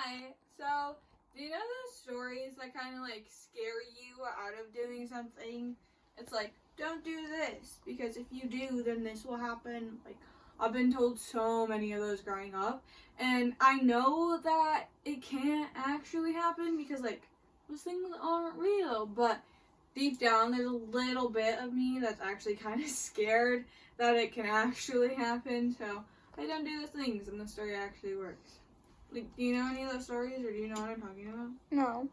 Hi. So, do you know those stories that kind of like scare you out of doing something? It's like, don't do this because if you do, then this will happen. Like, I've been told so many of those growing up, and I know that it can't actually happen because like those things aren't real, but deep down there's a little bit of me that's actually kind of scared that it can actually happen. So I don't do those things and the story actually works. Like, do you know any of those stories, or do you know what I'm talking about? No.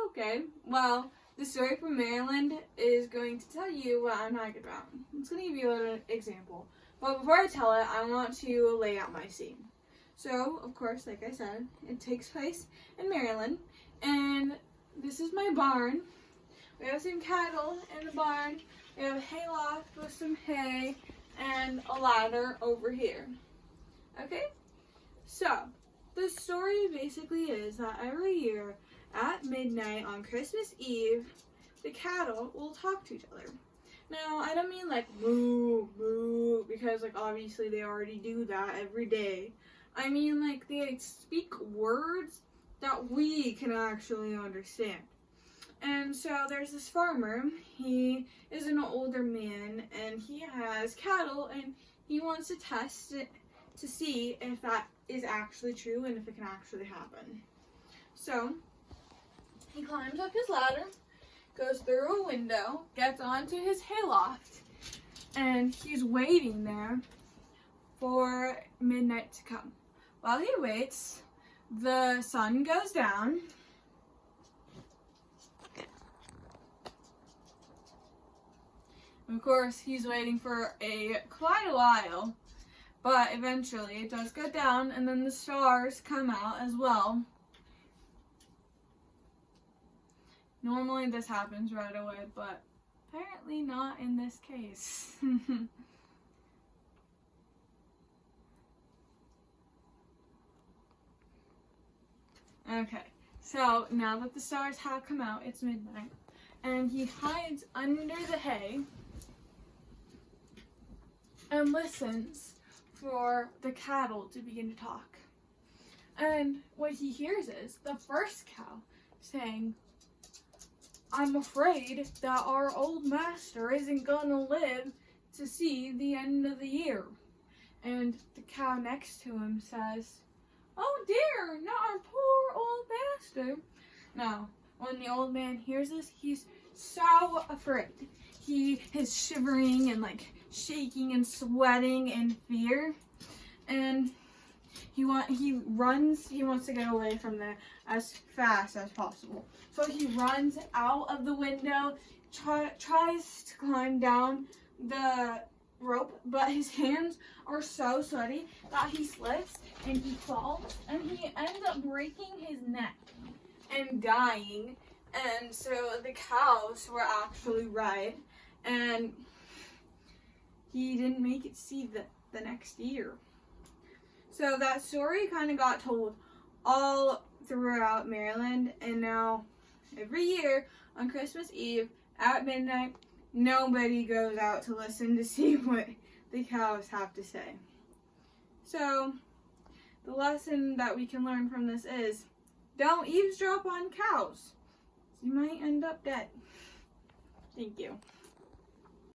Okay, well, the story from Maryland is going to tell you what I'm talking about. It's going to give you a little example. But before I tell it, I want to lay out my scene. So, of course, like I said, it takes place in Maryland, and this is my barn. We have some cattle in the barn. We have a hayloft with some hay and a ladder over here. Okay? So, the story basically is that every year at midnight on Christmas Eve, the cattle will talk to each other. Now, I don't mean like moo, moo, because like obviously they already do that every day. I mean like they speak words that we can actually understand. And so there's this farmer. He is an older man and he has cattle and he wants to test it to see if that is actually true and if it can actually happen. So he climbs up his ladder, goes through a window, gets onto his hayloft, and he's waiting there for midnight to come. While he waits, the sun goes down. Of course, he's waiting for quite a while, but eventually it does go down, and then the stars come out as well. Normally this happens right away, but apparently not in this case. Okay, so now that the stars have come out, it's midnight, and he hides under the hay and listens for the cattle to begin to talk. And what he hears is the first cow saying, "I'm afraid that our old master isn't gonna live to see the end of the year." And the cow next to him says, "Oh dear, not our poor old master." Now, when the old man hears this, he's so afraid. He is shivering and like shaking and sweating in fear. And he wants to get away from there as fast as possible. So he runs out of the window, tries to climb down the rope, but his hands are so sweaty that he slips and he falls and he ends up breaking his neck and dying. And so the cows were actually right, and he didn't make it see the next year. So that story kind of got told all throughout Maryland, and now every year on Christmas Eve at midnight, nobody goes out to listen to see what the cows have to say. So the lesson that we can learn from this is, don't eavesdrop on cows. You might end up dead. Thank you.